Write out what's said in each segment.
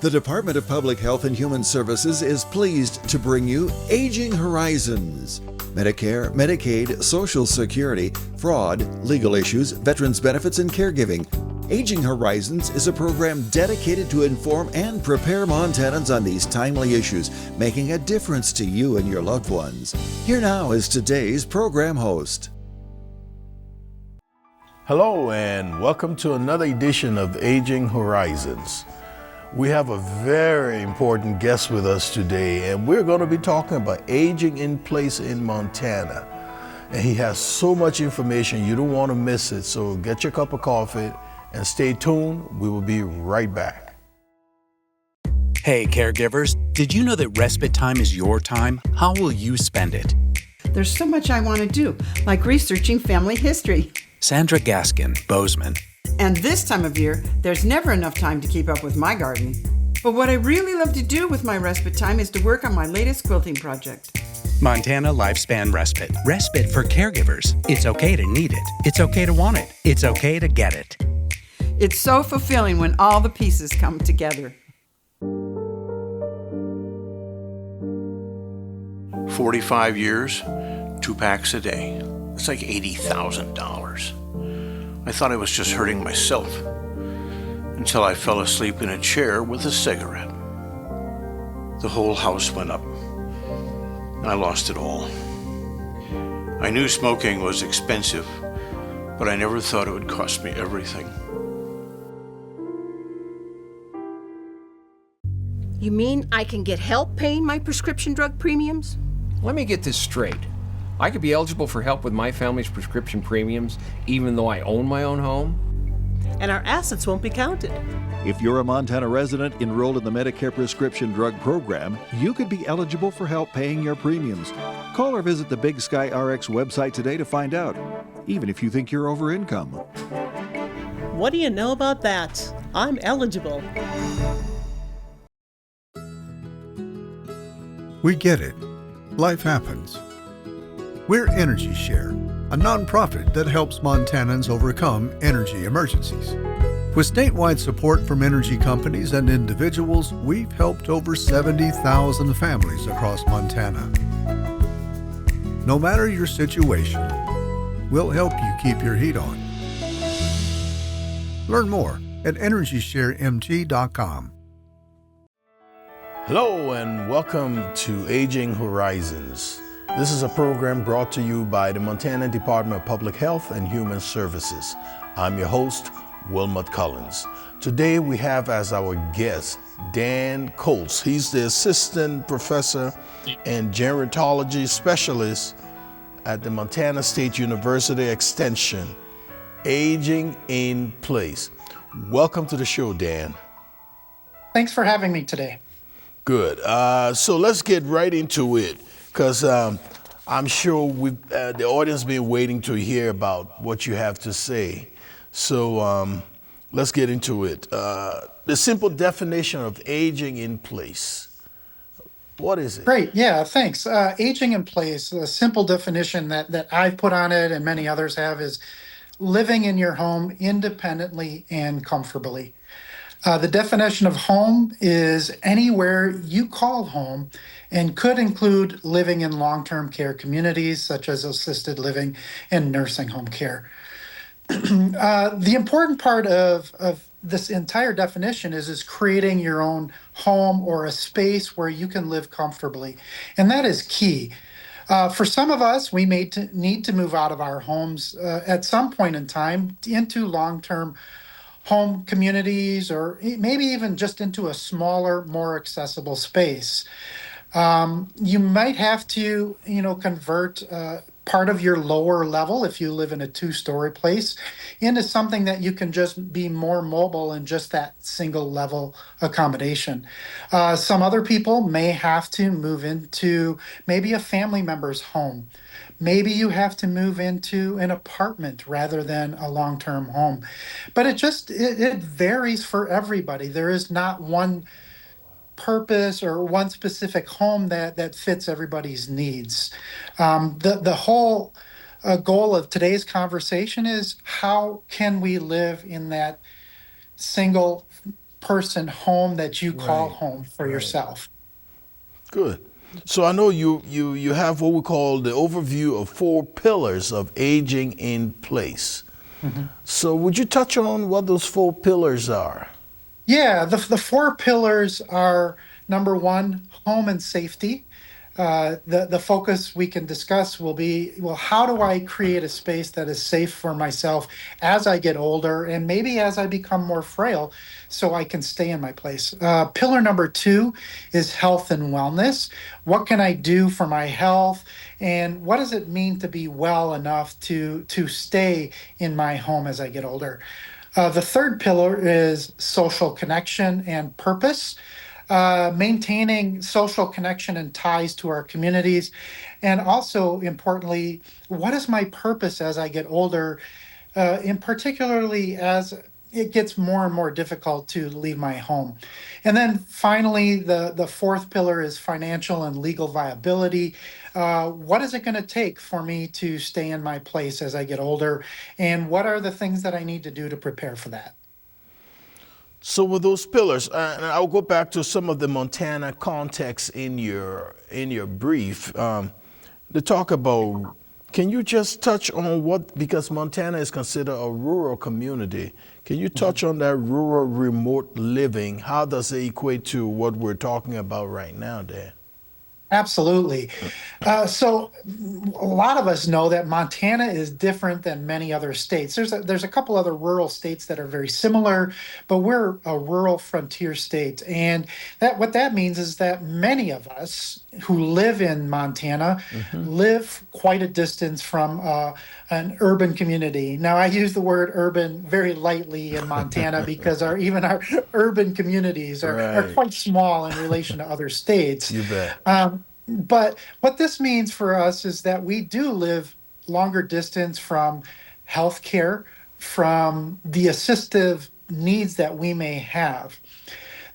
The Department of Public Health and Human Services is pleased to bring you Aging Horizons. Medicare, Medicaid, Social Security, fraud, legal issues, veterans benefits, and caregiving. Aging Horizons is a program dedicated to inform and prepare Montanans on these timely issues, making a difference to you and your loved ones. Here now is today's program host. Hello and welcome to another edition of Aging Horizons. We have a very important guest with us today, and we're going to be talking about aging in place in Montana. And he has so much information, you don't want to miss it. So get your cup of coffee and stay tuned. We will be right back. Hey caregivers, did you know that respite time is your time? How will you spend it? There's so much I want to do, like researching family history. Sandra Gaskin, Bozeman. And this time of year, there's never enough time to keep up with my gardening. But what I really love to do with my respite time is to work on my latest quilting project. Montana Lifespan Respite. Respite for caregivers. It's okay to need it. It's okay to want it. It's okay to get it. It's so fulfilling when all the pieces come together. 45 years, 2 packs a day. It's like $80,000. I thought I was just hurting myself until I fell asleep in a chair with a cigarette. The whole house went up. I lost it all. I knew smoking was expensive, but I never thought it would cost me everything. You mean I can get help paying my prescription drug premiums? Let me get this straight. I could be eligible for help with my family's prescription premiums even though I own my own home? And our assets won't be counted. If you're a Montana resident enrolled in the Medicare prescription drug program, you could be eligible for help paying your premiums. Call or visit the Big Sky RX website today to find out, even if you think you're over income. What do you know about that? I'm eligible. We get it. Life happens. We're Energy Share, a nonprofit that helps Montanans overcome energy emergencies. With statewide support from energy companies and individuals, we've helped over 70,000 families across Montana. No matter your situation, we'll help you keep your heat on. Learn more at EnergyShareMT.com. Hello and welcome to Aging Horizons. This is a program brought to you by the Montana Department of Public Health and Human Services. I'm your host, Wilmot Collins. Today we have as our guest Dan Coates. He's the Assistant Professor and Gerontology Specialist at the Montana State University Extension, Aging in Place. Welcome to the show, Dan. Thanks for having me today. Good. So let's get right into it, because I'm sure the audience has been waiting to hear about what you have to say. So let's get into it. The simple definition of aging in place. What is it? Great. Yeah, thanks. Aging in place, the simple definition that I've put on it and many others have is living in your home independently and comfortably. The definition of home is anywhere you call home and could include living in long-term care communities such as assisted living and nursing home care. The important part of this entire definition is creating your own home or a space where you can live comfortably. And that is key. For some of us, we may need to move out of our homes at some point in time into long-term home communities, or maybe even just into a smaller, more accessible space. You might have to, convert part of your lower level, if you live in a 2-story place, into something that you can just be more mobile in just that single level accommodation. Some other people may have to move into maybe a family member's home. Maybe you have to move into an apartment rather than a long-term home. But it varies for everybody. There is not one purpose or one specific home that fits everybody's needs. The whole goal of today's conversation is how can we live in that single first-person home that you call Right, home for yourself. Good. So I know you have what we call the overview of 4 pillars of aging in place. So would you touch on what those 4 pillars are? Yeah, the 4 pillars are number 1, home and safety. The focus we can discuss will be, well, how do I create a space that is safe for myself as I get older and maybe as I become more frail so I can stay in my place. Pillar number 2 is health and wellness. What can I do for my health? And what does it mean to be well enough to stay in my home as I get older? The third pillar is social connection and purpose. Maintaining social connection and ties to our communities. And also, importantly, what is my purpose as I get older, and particularly as it gets more and more difficult to leave my home. And then finally, the fourth pillar is financial and legal viability. What is it going to take for me to stay in my place as I get older? And what are the things that I need to do to prepare for that? So with those pillars, and I'll go back to some of the Montana context in your brief. To talk about, can you just touch on what, because Montana is considered a rural community, can you touch on that rural remote living? How does it equate to what we're talking about right now, Dan? Absolutely. So a lot of us know that Montana is different than many other states. There's a couple other rural states that are very similar, but we're a rural frontier state. And what that means is that many of us who live in Montana live quite a distance from an urban community. Now, I use the word urban very lightly in Montana because even our urban communities are quite small in relation to other states. You bet. But what this means for us is that we do live longer distance from healthcare, from the assistive needs that we may have.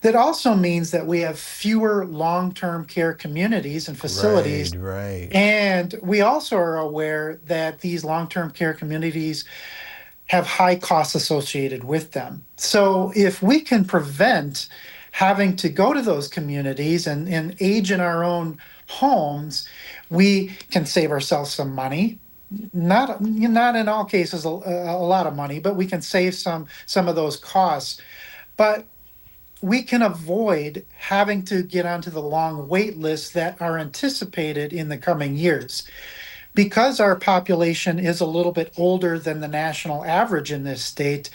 That also means that we have fewer long-term care communities and facilities. Right. And we also are aware that these long-term care communities have high costs associated with them. So if we can prevent having to go to those communities and age in our own homes, we can save ourselves some money. Not in all cases a lot of money, but we can save some of those costs. But we can avoid having to get onto the long wait lists that are anticipated in the coming years. Because our population is a little bit older than the national average in this state,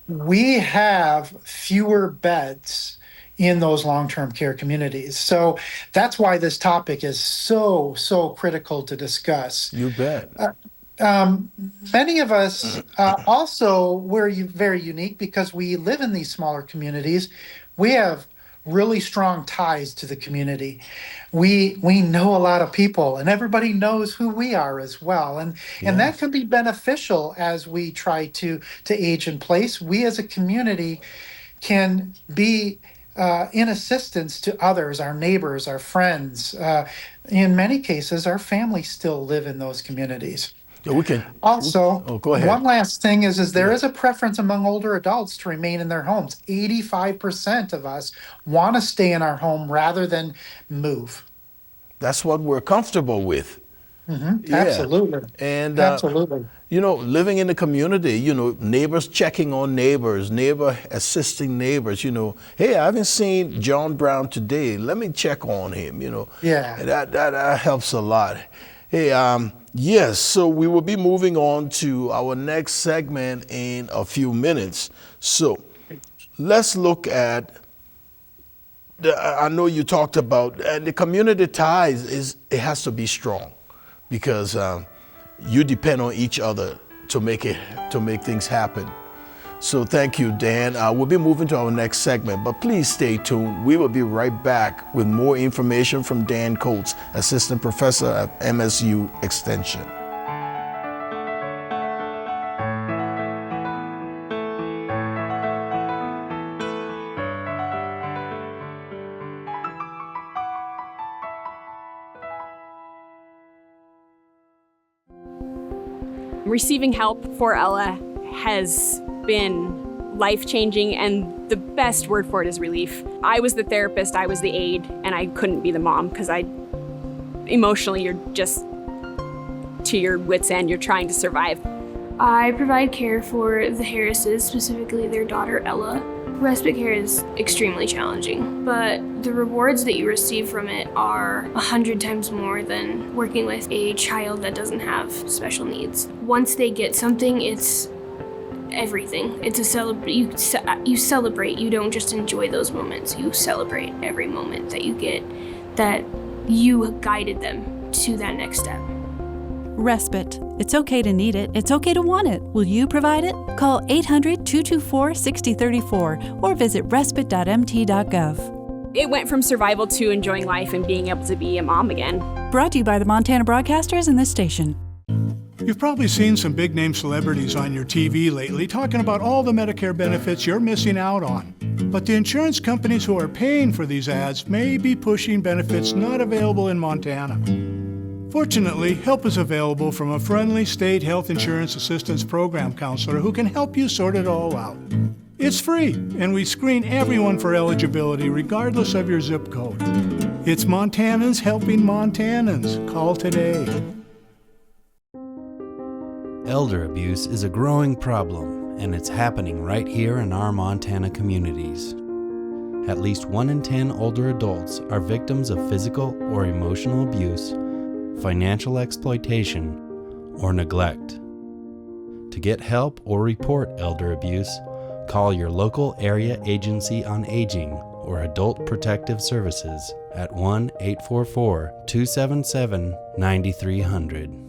we have fewer beds in those long-term care communities. So that's why this topic is so critical to discuss. You bet. Many of us also, we're very unique because we live in these smaller communities. We have really strong ties to the community. We know a lot of people, and everybody knows who we are as well. And that can be beneficial as we try to age in place. We as a community can be in assistance to others, our neighbors, our friends. In many cases, our families still live in those communities. We can also, go ahead. One last thing is there is a preference among older adults to remain in their homes. 85% of us want to stay in our home rather than move. That's what we're comfortable with. Absolutely. And absolutely. Living in the community, neighbors checking on neighbors, neighbor assisting neighbors, hey, I haven't seen John Brown today. Let me check on him, That helps a lot. Hey, yes, so we will be moving on to our next segment in a few minutes. So let's look at, I know you talked about, the community ties, it has to be strong because you depend on each other to make things happen. So thank you, Dan. We'll be moving to our next segment, but please stay tuned. We will be right back with more information from Dan Coates, Assistant Professor at MSU Extension. Receiving help for Ella has been life-changing, and The best word for it is relief. I was the therapist, I was the aide, and I couldn't be the mom because emotionally, you're just to your wits' end. You're trying to survive. I provide care for the Harrises, specifically their daughter Ella. Respite care is extremely challenging, but the rewards that you receive from it are 100 times more than working with a child that doesn't have special needs. Once they get something, it's everything. It's you celebrate. You don't just enjoy those moments. You celebrate every moment that you get, that you guided them to that next step. Respite. It's okay to need it. It's okay to want it. Will you provide it? Call 800-224-6034 or visit respite.mt.gov. It went from survival to enjoying life and being able to be a mom again. Brought to you by the Montana Broadcasters and this station. You've probably seen some big-name celebrities on your TV lately talking about all the Medicare benefits you're missing out on. But the insurance companies who are paying for these ads may be pushing benefits not available in Montana. Fortunately, help is available from a friendly state health insurance assistance program counselor who can help you sort it all out. It's free, and we screen everyone for eligibility regardless of your zip code. It's Montanans helping Montanans. Call today. Elder abuse is a growing problem, and it's happening right here in our Montana communities. At least 1 in 10 older adults are victims of physical or emotional abuse, financial exploitation, or neglect. To get help or report elder abuse, call your local area agency on aging or Adult Protective Services at 1-844-277-9300.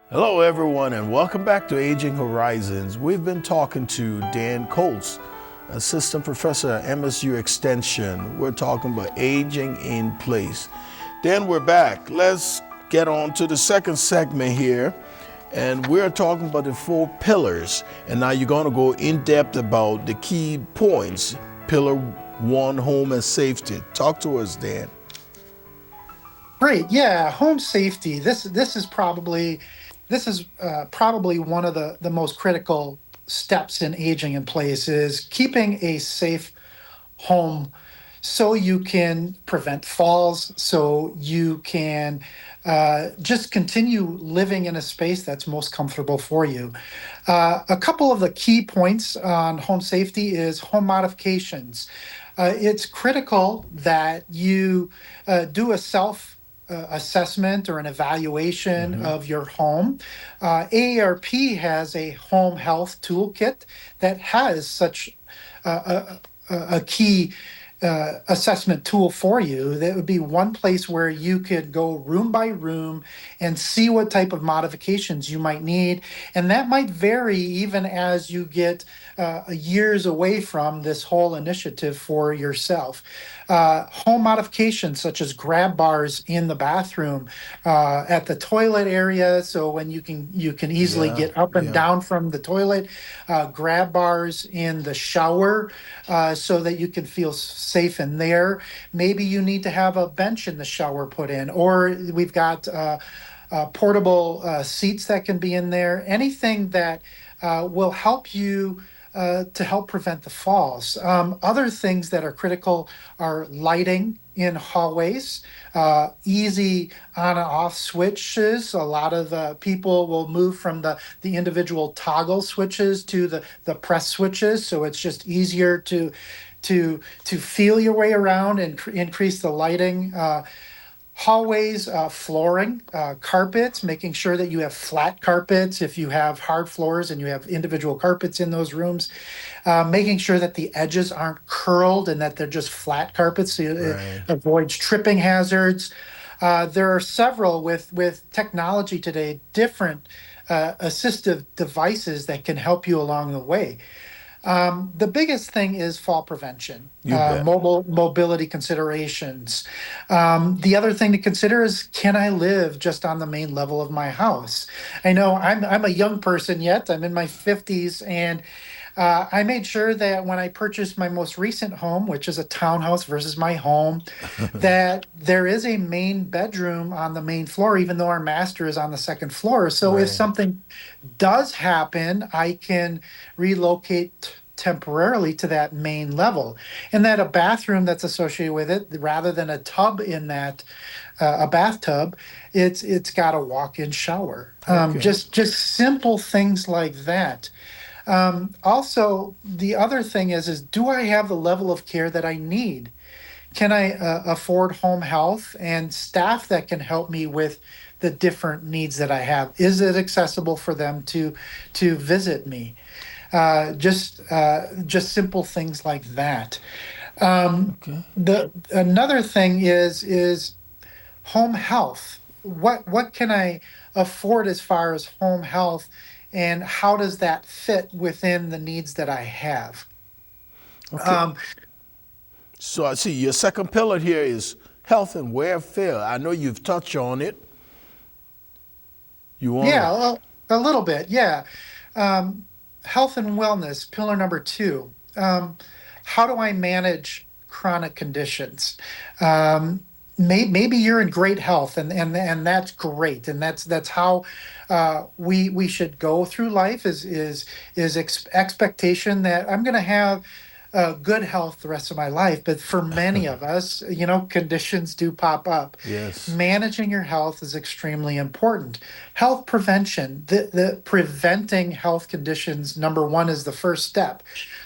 Hello, everyone, and welcome back to Aging Horizons. We've been talking to Dan Colts, Assistant Professor at MSU Extension. We're talking about aging in place. Dan, we're back. Let's get on to the second segment here. And we're talking about the 4 pillars. And now you're going to go in depth about the key points. Pillar 1, home and safety. Talk to us, Dan. Great. Yeah, home safety. This is probably one of the most critical steps in aging in place is keeping a safe home so you can prevent falls, so you can just continue living in a space that's most comfortable for you. A couple of the key points on home safety is home modifications. It's critical that you do a self-assessment or an evaluation of your home. AARP has a home health toolkit that has such a key assessment tool for you. That would be one place where you could go room by room and see what type of modifications you might need. And that might vary even as you get years away from this whole initiative for yourself. Home modifications such as grab bars in the bathroom, at the toilet area, so when you can easily get up and down from the toilet, grab bars in the shower, so that you can feel safe in there. Maybe you need to have a bench in the shower put in, or we've got portable seats that can be in there. Anything that will help you to help prevent the falls. Other things that are critical are lighting in hallways, easy on and off switches. A lot of people will move from the individual toggle switches to the press switches, so it's just easier to feel your way around and increase the lighting. Hallways, flooring, carpets, making sure that you have flat carpets. If you have hard floors and you have individual carpets in those rooms, making sure that the edges aren't curled and that they're just flat carpets, so it avoids tripping hazards. There are several with technology today, different assistive devices that can help you along the way. The biggest thing is fall prevention, mobility considerations. The other thing to consider is, can I live just on the main level of my house? I know I'm a young person yet. I'm in my 50s, and I made sure that when I purchased my most recent home, which is a townhouse versus my home, that there is a main bedroom on the main floor, even though our master is on the second floor. So if something does happen, I can relocate temporarily to that main level, and that a bathroom that's associated with it, rather than a tub in that, a bathtub, it's got a walk-in shower. Just simple things like that. Also, the other thing is do I have the level of care that I need? Can I afford home health and staff that can help me with the different needs that I have? Is it accessible for them to visit me? Just simple things like that. Another thing is home health. What can I afford as far as home health, and how does that fit within the needs that I have? Okay. So I see your second pillar here is health and welfare. I know you've touched on it. You want? Yeah, a little bit. Yeah. Health and wellness, pillar number 2. How do I manage chronic conditions? Maybe you're in great health, and that's great, and that's how we should go through life. Is expectation that I'm going to have good health the rest of my life. But for many of us, conditions do pop up. Yes. Managing your health is extremely important. Health prevention, the preventing health conditions, number 1 is the first step.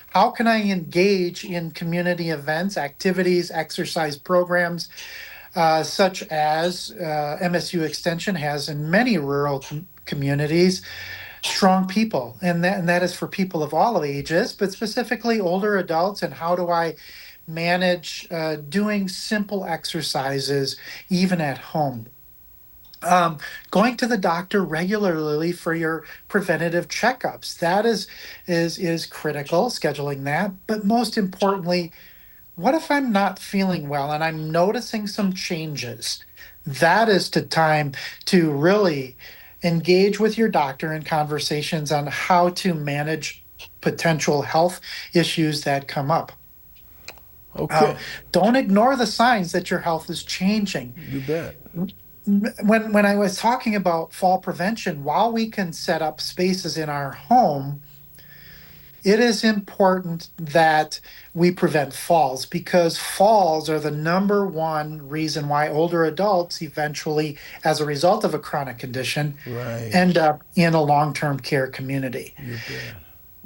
How can I engage in community events, activities, exercise programs, such as MSU Extension has in many rural communities? Strong people, and that is for people of all ages, but specifically older adults. And how do I manage doing simple exercises even at home? Going to the doctor regularly for your preventative checkups, that is critical, scheduling that. But most importantly, what if I'm not feeling well and I'm noticing some changes? That is the time to really engage with your doctor in conversations on how to manage potential health issues that come up. Okay. Don't ignore the signs that your health is changing. You bet. When I was talking about fall prevention, while we can set up spaces in our home, it is important that we prevent falls, because falls are the number 1 reason why older adults eventually, as a result of a chronic condition, end up in a long-term care community.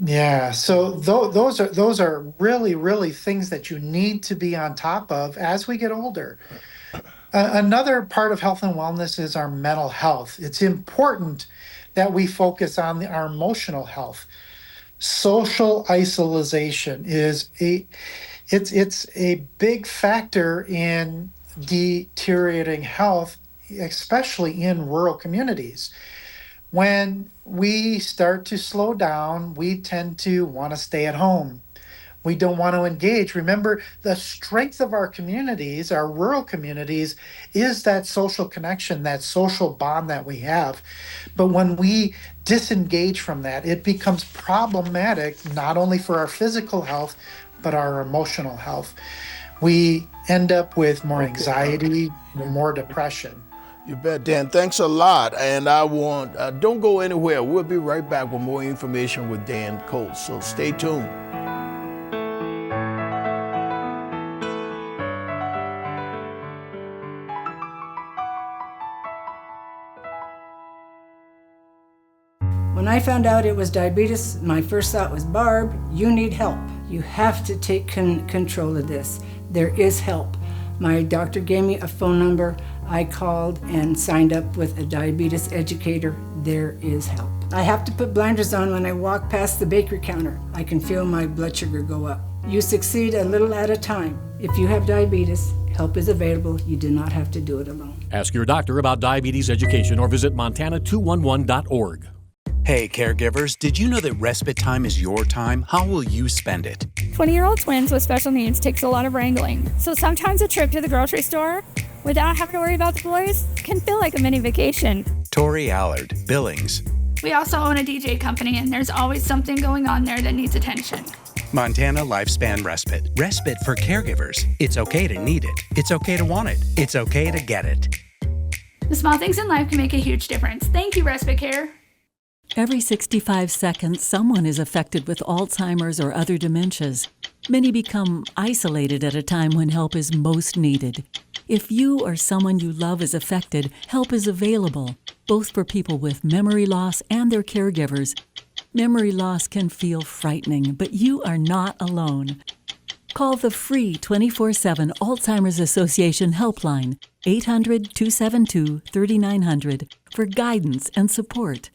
Yeah, so those are really, really things that you need to be on top of as we get older. Another part of health and wellness is our mental health. It's important that we focus on our emotional health. Social isolation is it's a big factor in deteriorating health, especially in rural communities. When we start to slow down, we tend to want to stay at home. We don't want to engage. Remember, the strength of our communities, our rural communities, is that social connection, that social bond that we have. But when we disengage from that, it becomes problematic, not only for our physical health, but our emotional health. We end up with more anxiety, more depression. You bet, Dan. Thanks a lot. And don't go anywhere. We'll be right back with more information with Dan Coates. So stay tuned. When I found out it was diabetes, my first thought was, Barb, you need help. You have to take control of this. There is help. My doctor gave me a phone number. I called and signed up with a diabetes educator. There is help. I have to put blinders on when I walk past the bakery counter. I can feel my blood sugar go up. You succeed a little at a time. If you have diabetes, help is available. You do not have to do it alone. Ask your doctor about diabetes education or visit montana211.org. Hey, caregivers, did you know that respite time is your time? How will you spend it? 20-year-old twins with special needs takes a lot of wrangling. So sometimes a trip to the grocery store without having to worry about the boys can feel like a mini vacation. Tori Allard, Billings. We also own a DJ company, and there's always something going on there that needs attention. Montana Lifespan Respite. Respite for caregivers. It's okay to need it. It's okay to want it. It's okay to get it. The small things in life can make a huge difference. Thank you, Respite Care. Every 65 seconds, someone is affected with Alzheimer's or other dementias. Many become isolated at a time when help is most needed. If you or someone you love is affected, help is available, both for people with memory loss and their caregivers. Memory loss can feel frightening, but you are not alone. Call the free 24/7 Alzheimer's Association helpline, 800-272-3900, for guidance and support.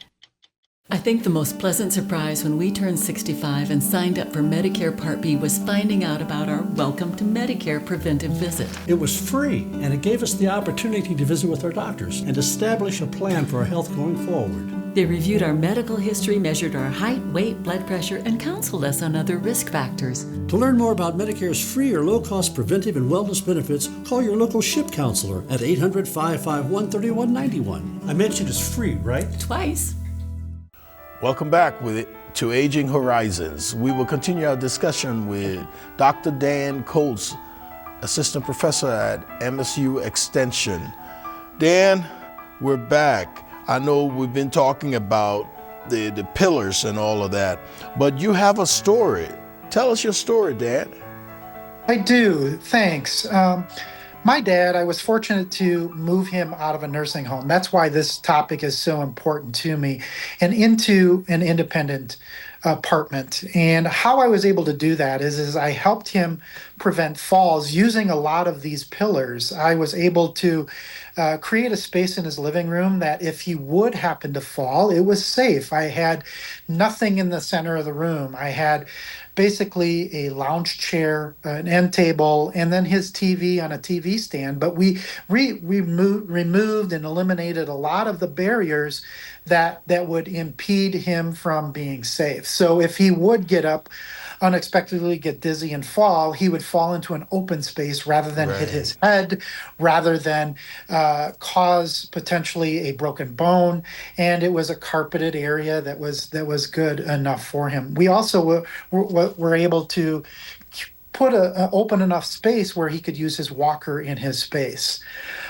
I think the most pleasant surprise when we turned 65 and signed up for Medicare Part B was finding out about our Welcome to Medicare preventive visit. It was free, and it gave us the opportunity to visit with our doctors and establish a plan for our health going forward. They reviewed our medical history, measured our height, weight, blood pressure, and counseled us on other risk factors. To learn more about Medicare's free or low-cost preventive and wellness benefits, call your local SHIP counselor at 800-551-3191. I mentioned it's free, right? Twice. Welcome back to Aging Horizons. We will continue our discussion with Dr. Dan Coates, Assistant Professor at MSU Extension. Dan, we're back. I know we've been talking about the pillars and all of that, but you have a story. Tell us your story, Dan. I do, thanks. My dad, I was fortunate to move him out of a nursing home. That's why this topic is so important to me, and into an independent apartment. And how I was able to do that is I helped him prevent falls using a lot of these pillars. I was able to create a space in his living room that if he would happen to fall, it was safe. I had nothing in the center of the room. I had basically a lounge chair, an end table, and then his TV on a TV stand. But we removed and eliminated a lot of the barriers that would impede him from being safe. So if he would get up, unexpectedly get dizzy and fall, he would fall into an open space rather than hit his head, rather than cause potentially a broken bone. And it was a carpeted area that was good enough for him. We also were able to put an open enough space where he could use his walker in his space.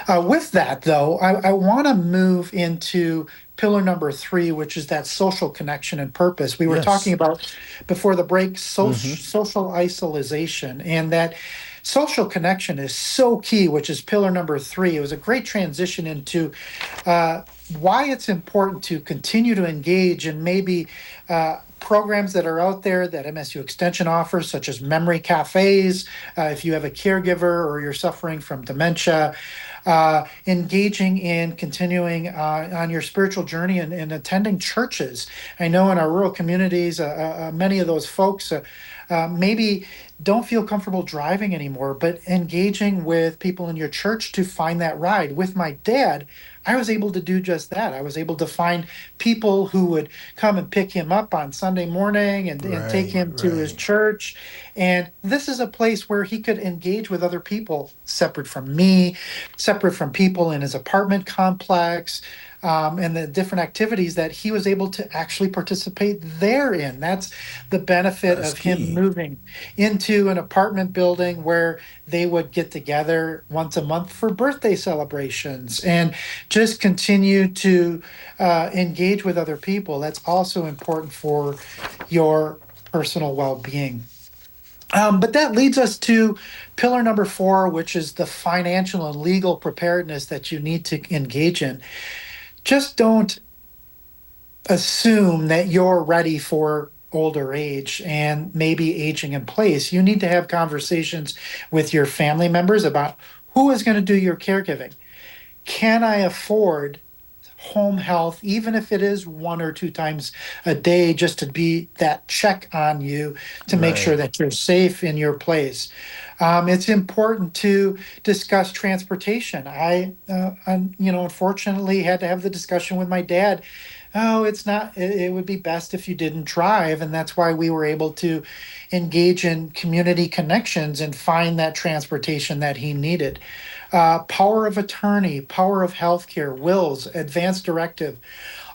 With that, though, I want to move into pillar number 3, which is that social connection and purpose. We were talking about before the break, social isolation, and that social connection is so key, which is pillar number 3. It was a great transition into why it's important to continue to engage in maybe programs that are out there that MSU Extension offers, such as memory cafes, if you have a caregiver or you're suffering from dementia, engaging in continuing on your spiritual journey and attending churches. I know in our rural communities, many of those folks maybe don't feel comfortable driving anymore, but engaging with people in your church to find that ride. With my dad, I was able to do just that. I was able to find people who would come and pick him up on Sunday morning and take him to his church. And this is a place where he could engage with other people, separate from me, separate from people in his apartment complex, and the different activities that he was able to actually participate therein. That's the benefit of him moving into an apartment building where they would get together once a month for birthday celebrations and just continue to engage with other people. That's also important for your personal well-being. But that leads us to pillar number 4, which is the financial and legal preparedness that you need to engage in. Just don't assume that you're ready for older age and maybe aging in place. You need to have conversations with your family members about who is going to do your caregiving. Can I afford home health, even if it is 1 or 2 times a day, just to be that check on you to make sure that you're safe in your place? It's important to discuss transportation. I unfortunately had to have the discussion with my dad. It would be best if you didn't drive. And that's why we were able to engage in community connections and find that transportation that he needed. Power of attorney, power of healthcare, wills, advance directive.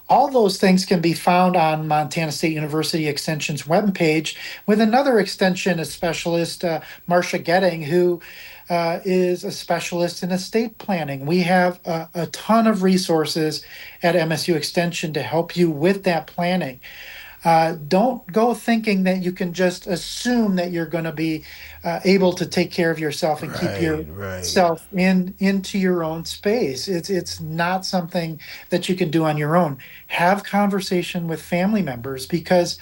All those things can be found on Montana State University Extension's webpage with another extension specialist, Marcia Getting, who is a specialist in estate planning. We have a ton of resources at MSU Extension to help you with that planning. Don't go thinking that you can just assume that you're going to be able to take care of yourself and keep yourself into your own space. It's not something that you can do on your own. Have conversation with family members, because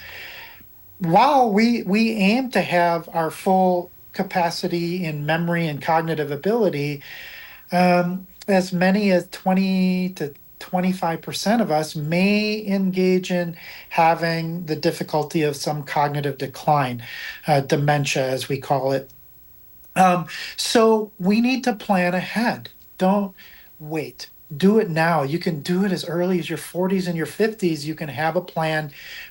while we aim to have our full capacity in memory and cognitive ability, as many as 20 to 25% of us may engage in having the difficulty of some cognitive decline, dementia as we call it. So we need to plan ahead. Don't wait. Do it now. You can do it as early as your 40s and your 50s. You can have a plan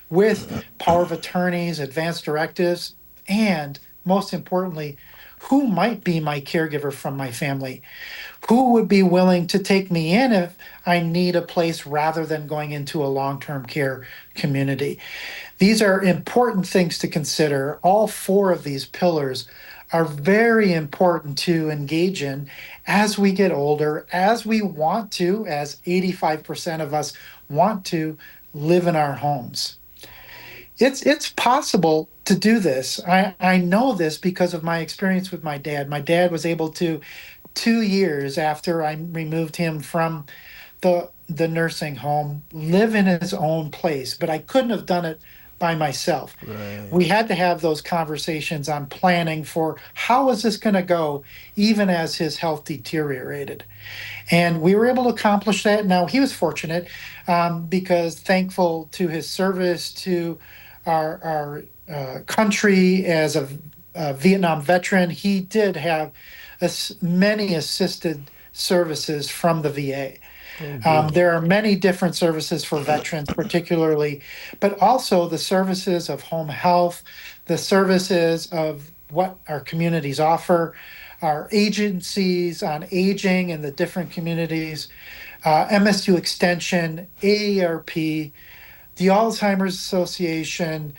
with power of attorneys, advance directives, and most importantly, who might be my caregiver from my family? Who would be willing to take me in if I need a place rather than going into a long-term care community? These are important things to consider. All four of these pillars are very important to engage in as we get older, as we want to, as 85% of us want to live in our homes. It's possible to do this. I know this because of my experience with my dad. My dad was able to, 2 years after I removed him from the nursing home, live in his own place, but I couldn't have done it by myself. Right. We had to have those conversations on planning for how is this going to go, even as his health deteriorated. And we were able to accomplish that. Now, he was fortunate because thankful to his service to our country as a Vietnam veteran, he did have many assisted services from the VA. There are many different services for veterans, particularly, but also the services of home health, the services of what our communities offer, our agencies on aging in the different communities, MSU Extension, AARP, the Alzheimer's Association.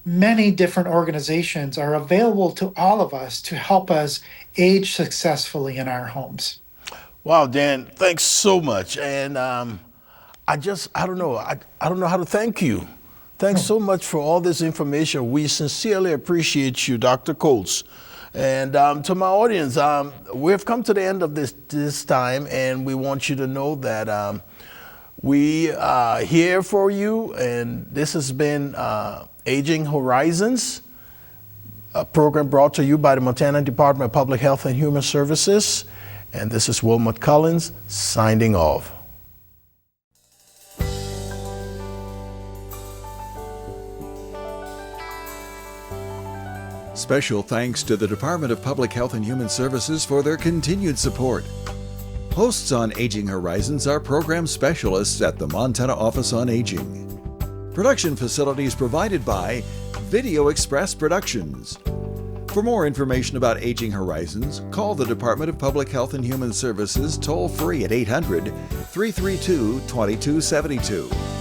Many different organizations are available to all of us to help us age successfully in our homes. Wow, Dan, thanks so much. And I don't know how to thank you. Thanks so much for all this information. We sincerely appreciate you, Dr. Coates. And to my audience, we've come to the end of this time, and we want you to know that we are here for you. And this has been Aging Horizons, a program brought to you by the Montana Department of Public Health and Human Services. And this is Wilmot Collins signing off. Special thanks to the Department of Public Health and Human Services for their continued support. Hosts on Aging Horizons are program specialists at the Montana Office on Aging. Production facilities provided by Video Express Productions. For more information about Aging Horizons, call the Department of Public Health and Human Services toll-free at 800-332-2272.